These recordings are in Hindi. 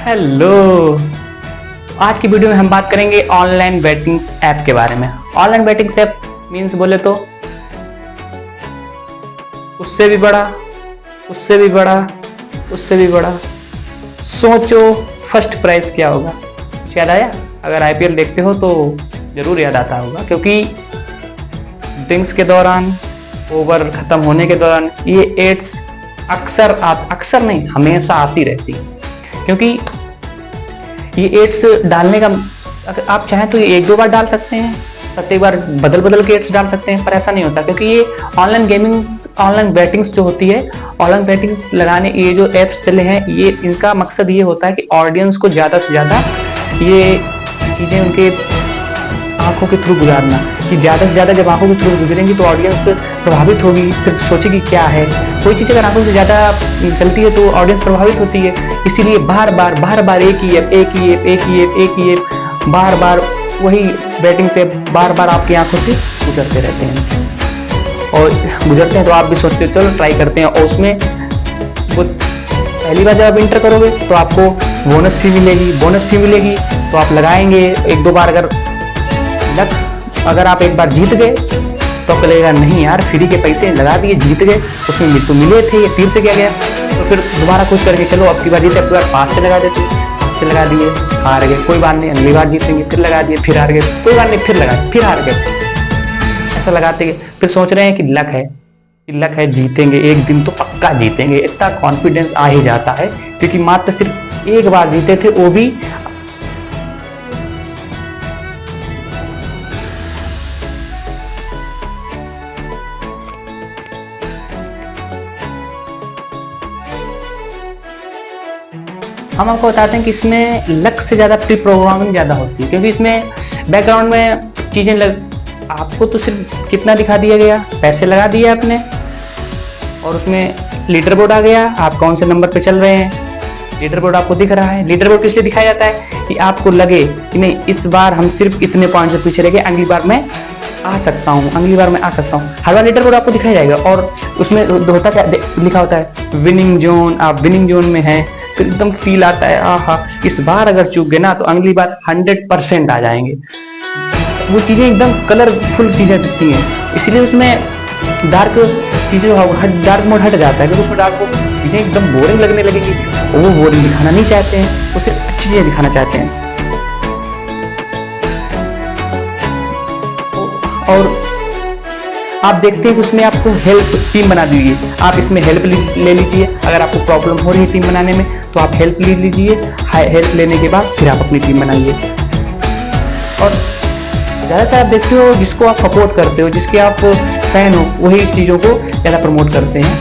हेलो। आज की वीडियो में हम बात करेंगे ऑनलाइन बेटिंग्स ऐप के बारे में। ऑनलाइन बेटिंग्स ऐप मीन्स बोले तो उससे भी बड़ा, उससे भी बड़ा, उससे भी बड़ा। सोचो फर्स्ट प्राइज क्या होगा? कुछ याद आया? अगर आईपीएल देखते हो तो जरूर याद आता होगा, क्योंकि ड्रिंक्स के दौरान, ओवर खत्म होने के दौरान ये एड्स अक्सर नहीं, हमेशा आती रहती है। क्योंकि ये एड्स डालने का, अगर आप चाहें तो ये एक दो बार डाल सकते हैं, प्रत्येक बार बदल बदल के एड्स डाल सकते हैं, पर ऐसा नहीं होता। क्योंकि ये ऑनलाइन बेटिंग्स जो होती है, ऑनलाइन बेटिंग्स लगाने ये जो एप्स चले हैं, ये इनका मकसद ये होता है कि ऑडियंस को ज़्यादा से ज़्यादा ये चीज़ें उनके आंखों के थ्रू गुजारना, कि ज़्यादा से ज़्यादा जब आंखों के थ्रू गुजरेंगी तो ऑडियंस प्रभावित होगी, फिर सोचेगी क्या है। कोई चीज़ अगर आंखों से ज़्यादा निकलती है तो ऑडियंस प्रभावित होती है। इसीलिए बार बार एक ही ऐप बार बार वही बैटिंग से बार आपकी आंखों से गुजरते रहते हैं, और गुजरते हैं तो आप भी सोचते हो चलो ट्राई करते हैं। और उसमें वो पहली बार जब आप इंटर करोगे तो आपको बोनस फी मिलेगी, तो आप लगाएंगे एक दो बार। अगर आप एक बार जीत गए तो लगेगा नहीं यार, फ्री के पैसे लगा दिए, जीत गए, उसमें तो मिले थे, ये तीर से क्या गया, तो फिर दोबारा कुछ करके चलो अब की बार जीते, अब की बार 5 से लगा देते, 5 से लगा दिए, हार गए, कोई बात नहीं, अगली बार जीतेंगे, फिर लगा दिए, फिर हार गए, कोई बात नहीं, फिर लगा, फिर हार गए। ऐसा लगाते गए, फिर सोच रहे हैं कि लक है, जीतेंगे, एक दिन तो पक्का जीतेंगे। इतना कॉन्फिडेंस आ ही जाता है, क्योंकि मात्र सिर्फ एक बार जीते थे, वो भी हम आपको बताते हैं कि इसमें लक से ज़्यादा प्री प्रोग्रामिंग ज़्यादा होती है। क्योंकि इसमें बैकग्राउंड में चीज़ें आपको तो सिर्फ कितना दिखा दिया गया, पैसे लगा दिए आपने, और उसमें लीडर बोर्ड आ गया, आप कौन से नंबर पे चल रहे हैं, लीडर बोर्ड आपको दिख रहा है। लीडर बोर्ड किस लिए दिखाया जाता है? कि आपको लगे कि नहीं, इस बार हम सिर्फ इतने पॉइंट से पीछे रह गए, अगली बार मैं आ सकता हूँ। हर बार लीडर बोर्ड आपको दिखाया जाएगा, और उसमें होता क्या लिखा होता है, विनिंग जोन। आप विनिंग जोन में हैं, फिर एकदम फील आता है, आहा इस बार अगर चूक गए ना तो अगली बार 100% आ जाएंगे। वो चीज़ें एकदम कलरफुल चीज़ें दिखती हैं, इसलिए उसमें डार्क चीज़ें, डार्क मोड हट जाता है। क्योंकि उसमें डार्क मोड चीज़ें एकदम बोरिंग लगने लगेंगी, वो बोरिंग दिखाना नहीं चाहते हैं, वो सिर्फ अच्छी चीज़ें दिखाना चाहते हैं। और आप देखते हैं कि उसमें आपको हेल्प टीम बना दी है, आप इसमें हेल्प ले लीजिए। अगर आपको प्रॉब्लम हो रही है टीम बनाने में तो आप हेल्प ले लीजिए, हेल्प लेने के बाद फिर आप अपनी टीम बनाइए। और ज़्यादातर आप देखते हो जिसको आप सपोर्ट करते हो, जिसके आप फैन हो, वही इस चीज़ों को ज़्यादा प्रमोट करते हैं।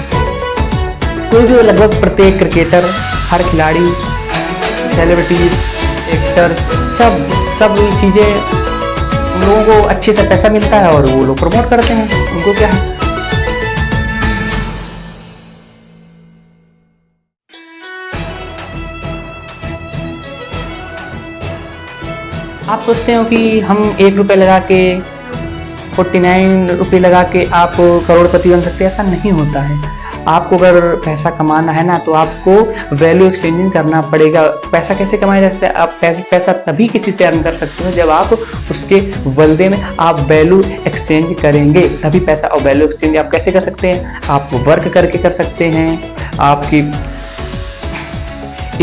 कोई भी लगभग प्रत्येक क्रिकेटर, हर खिलाड़ी, सेलिब्रिटीज, एक्टर, सब चीज़ें, उन लोगों को अच्छे से पैसा मिलता है और वो लोग प्रमोट करते हैं। उनको क्या है, आप सोचते हो कि हम 1 रुपये लगा के, 49 रुपये लगा के आप करोड़पति बन सकते हैं। ऐसा नहीं होता है। आपको अगर पैसा कमाना है ना तो आपको वैल्यू एक्सचेंजिंग करना पड़ेगा। पैसा कैसे कमाया जाता है? आप पैसा तभी किसी से अर्न कर सकते हो जब आप उसके बदले में आप वैल्यू एक्सचेंज करेंगे, तभी पैसा। और वैल्यू एक्सचेंज आप कैसे कर सकते हैं? आप वर्क करके कर सकते हैं, आपकी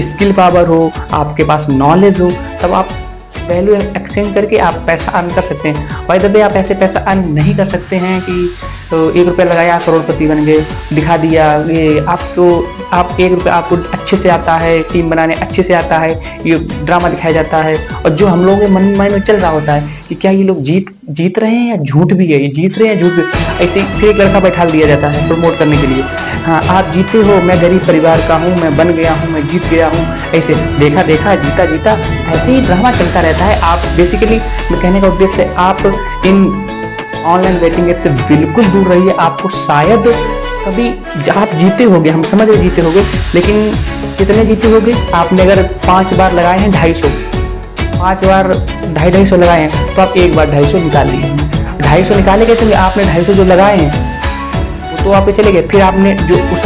स्किल पावर हो, आपके पास नॉलेज हो, तब आप वैल्यू एक्सचेंज करके आप पैसा अर्न कर सकते हैं। बाय द वे आप ऐसे पैसा अर्न नहीं कर सकते हैं कि 1 रुपया लगाया करोड़पति बन गए, दिखा दिया। ये आप 1 रुपया आपको अच्छे से आता है, टीम बनाने अच्छे से आता है, ये ड्रामा दिखाया जाता है। और जो हम लोगों के मन में चल रहा होता है कि क्या ये लोग जीत रहे हैं या झूठ भी है, ये जीत रहे हैं झूठ भी, ऐसे फिर एक लड़का बैठा दिया जाता है प्रमोट करने के लिए। हाँ आप जीते हो, मैं गरीब परिवार का हूँ, मैं बन गया हूँ, मैं जीत गया हूँ, ऐसे देखा जीता, ऐसे ही ड्रामा चलता रहता है। आप बेसिकली मैं कहने का उद्देश्य, आप इन ऑनलाइन बेटिंग ऐप से बिल्कुल दूर रहिए। आपको शायद कभी आप जीते होंगे, हम समझ रहे जीते होंगे, लेकिन कितने जीते होंगे? आपने अगर 5 बार लगाए हैं 250, 5 बार 250 लगाए हैं तो आप एक बार 250 निकाल लिए। 250 निकाले कैसे? आपने 250 जो लगाए हैं वो तो आप चले गए, फिर आपने जो उसमें